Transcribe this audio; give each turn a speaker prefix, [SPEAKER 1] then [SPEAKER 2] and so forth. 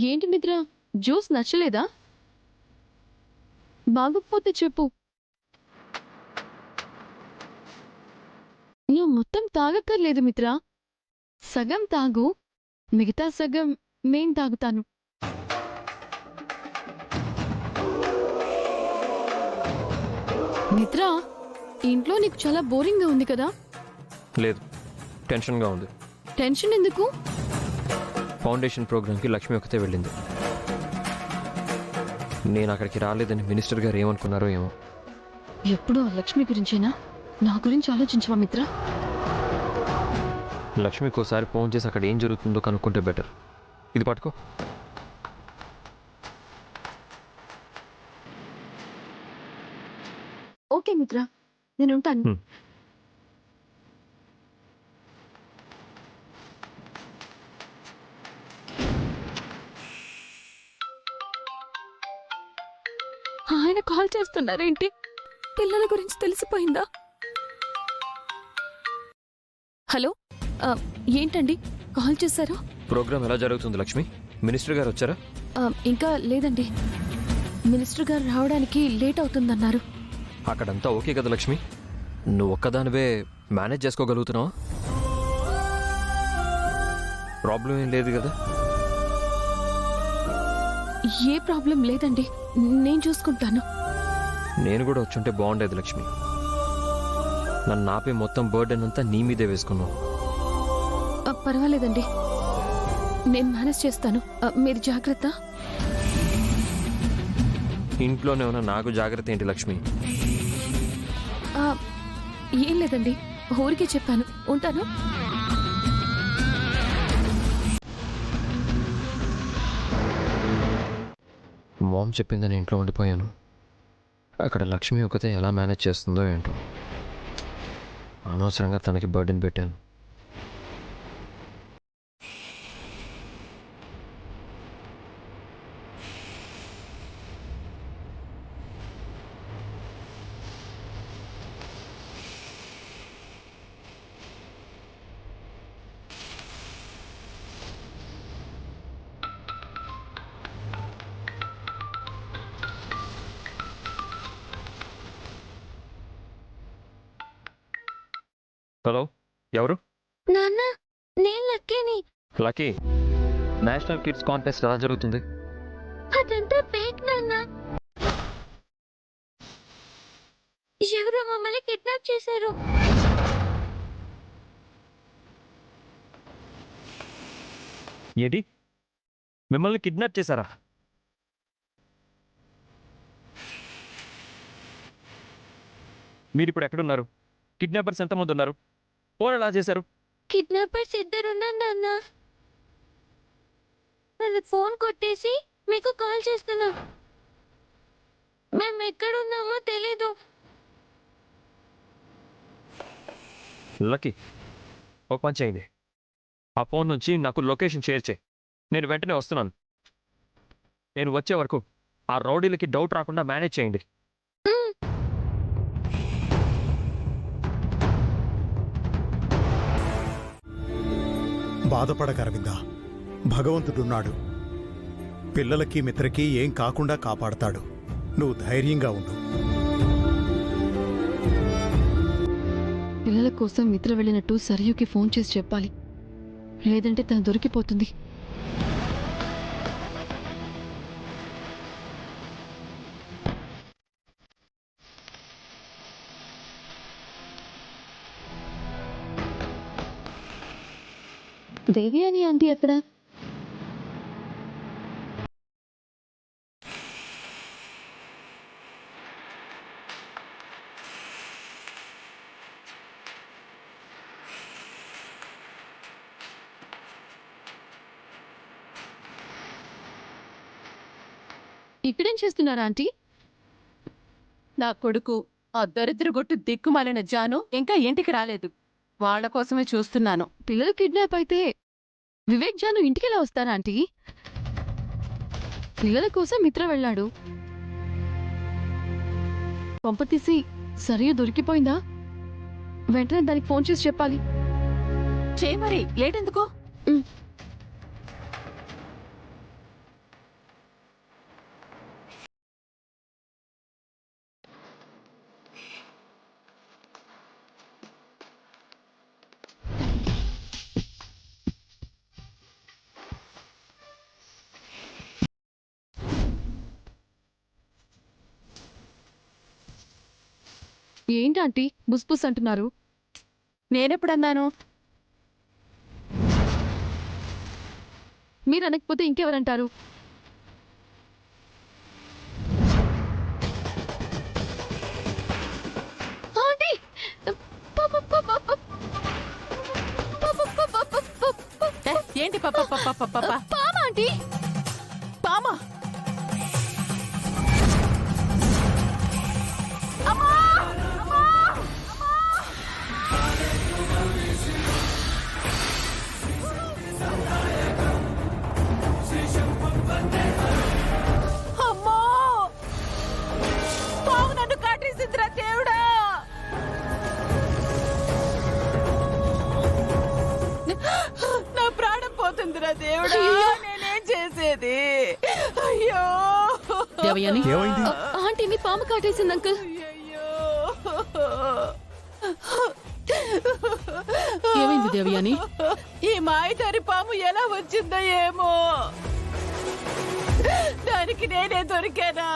[SPEAKER 1] ఏంటి మిత్ర, జ్యూస్ నచ్చలేదా? బాగోకపోతే చెప్పు. నువ్వు మొత్తం తాగక్కర్లేదు మిత్ర, సగం తాగు, మిగతా సగం నేను తాగుతాను. మిత్ర, ఇంట్లో నీకు చాలా బోరింగ్గా ఉంది కదా?
[SPEAKER 2] లేదు, టెన్షన్గా ఉంది.
[SPEAKER 1] టెన్షన్ ఎందుకు?
[SPEAKER 2] ఫౌండేషన్ ప్రోగ్రామ్కి లక్ష్మి ఒకతే వెళ్ళింది. నేను అక్కడికి రాలేదని మినిస్టర్ గారు ఏమనుకున్నారో ఏమో.
[SPEAKER 1] ఎప్పుడూ ఆ లక్ష్మి గురించేనా? నా గురించి ఆలోచించవా మిత్ర?
[SPEAKER 2] లక్ష్మికి ఒకసారి ఫోన్ చేసి అక్కడ ఏం జరుగుతుందో కనుక్కుంటే బెటర్. ఇది పట్టుకో.
[SPEAKER 1] ఓకే మిత్ర, నేను ఉంటాను. ఆయన కాల్ చేస్తున్నారేంటి? పిల్లల గురించి తెలిసిపోయిందా? హలో, ఏంటండి కాల్ చేశారు?
[SPEAKER 2] ప్రోగ్రామ్ ఎలా జరుగుతుంది లక్ష్మి? మినిస్టర్ గారు వచ్చారా?
[SPEAKER 1] ఇంకా లేదండి, మినిస్టర్ గారు రావడానికి లేట్ అవుతుందన్నారు.
[SPEAKER 2] అక్కడంతా ఓకే కదా లక్ష్మి? నువ్వు ఒక్కదానివే మేనేజ్ చేసుకోగలుగుతున్నావా? ప్రాబ్లం ఏం లేదు కదా?
[SPEAKER 1] ఏ ప్రాబ్లం లేదండి, నేను చూసుకుంటాను.
[SPEAKER 2] నేను కూడా వచ్చుంటే బాగుండేది లక్ష్మి. నన్ను ఆపే మొత్తం బర్డెన్ అంతా నీ మీదే వేసుకున్నావు.
[SPEAKER 1] పర్వాలేదండి, నేను మేనేజ్ చేస్తాను. మీరు జాగ్రత్త.
[SPEAKER 2] ఇంట్లోనే ఉన్న నాకు జాగ్రత్త ఏంటి లక్ష్మి?
[SPEAKER 1] ఏం లేదండి, ఊరికే చెప్పాను. ఉంటాను.
[SPEAKER 2] మామ్ చెప్పిందని ఇంట్లో ఉండిపోయాను. అక్కడ లక్ష్మి ఒకతే ఎలా మేనేజ్ చేస్తుందో ఏంటో. అనవసరంగా తనకి బర్డెన్ పెట్టాను. హలో, ఎవరు?
[SPEAKER 1] నాన్న, నేను లక్కీని.
[SPEAKER 2] లక్కీ, నేషనల్ కిడ్స్ కాంటెస్ట్ ఎలా జరుగుతుంది?
[SPEAKER 1] అదంతా ఫేక్ నాన్న. ఎవరో మమ్మల్ని కిడ్నాప్ చేశారు.
[SPEAKER 2] ఏంటి, మిమ్మల్ని కిడ్నాప్ చేశారా? మీరు ఇప్పుడు ఎక్కడున్నారు? కిడ్నాపర్స్ ఎంతమంది ఉన్నారు? ఫోన్ ఎలా చేశారు?
[SPEAKER 1] కిడ్నాపర్స్ ఇద్దరున్నారు నాన్న. వాళ్ళ ఫోన్ కొట్టేసి మీకు కాల్ చేస్తున్నా. మేము ఎక్కడున్నామో తెలీదు.
[SPEAKER 2] లక్కీ, ఒక పని చేయండి. ఆ ఫోన్ నుంచి నాకు లొకేషన్ షేర్ చేయి. నేను వెంటనే వస్తున్నాను. నేను వచ్చే వరకు ఆ రౌడీలకి డౌట్ రాకుండా మేనేజ్ చేయండి.
[SPEAKER 3] బాధపడక అరవిందా, భగవంతుడున్నాడు. పిల్లలకి మిత్రకి ఏం కాకుండా కాపాడతాడు. నువ్వు ధైర్యంగా ఉండు.
[SPEAKER 1] పిల్లల కోసం మిత్ర వెళ్ళినట్టు సరయుకి ఫోన్ చేసి చెప్పాలి, లేదంటే తను దొరికిపోతుంది. దేవి అని ఆంటీ ఎక్కడ? ఇక్కడేం చేస్తున్నారా ఆంటీ?
[SPEAKER 4] నా కొడుకు ఆ దరిద్రగొట్టు దిక్కుమాలిన జాను ఇంకా ఇంటికి రాలేదు. వాళ్ళ కోసమే చూస్తున్నాను.
[SPEAKER 1] పిల్లలు కిడ్నాప్ అయితే వివేక్ జాను ఇంటికెలా వస్తారా ఆంటీ? పిల్లల కోసం మిత్ర వెళ్ళాడు. పంపతీసి సరియు దొరికిపోయిందా? వెంటనే దానికి ఫోన్ చేసి చెప్పాలి.
[SPEAKER 4] చేయి మరి, లేటెందుకు?
[SPEAKER 1] ఏంటి ఆంటీ బుస్ బుస్ అంటున్నారు?
[SPEAKER 4] నేనెప్పుడన్నాను?
[SPEAKER 1] మీరు అనకపోతే ఇంకెవరంటారు? ఆంటీ!
[SPEAKER 4] ఏంటి
[SPEAKER 1] పామ ఆంటీ!
[SPEAKER 4] పామా? అమ్మో! పాము నన్ను కాటేసిందిరా దేవుడా! నా ప్రాణం పోతుందిరా దేవుడా! నేనేం చేసేది? అయ్యో!
[SPEAKER 1] దేవయాని
[SPEAKER 3] ఏమైంది?
[SPEAKER 1] ఆంటీని పాము కాటేసింది అంకుల్.
[SPEAKER 4] అయ్యయ్యో!
[SPEAKER 1] ఏమైంది దేవయాని?
[SPEAKER 4] ఈ మాయదారి పాము ఎలా వచ్చిందో ఏమో, దానికి నేనే దొరికానా?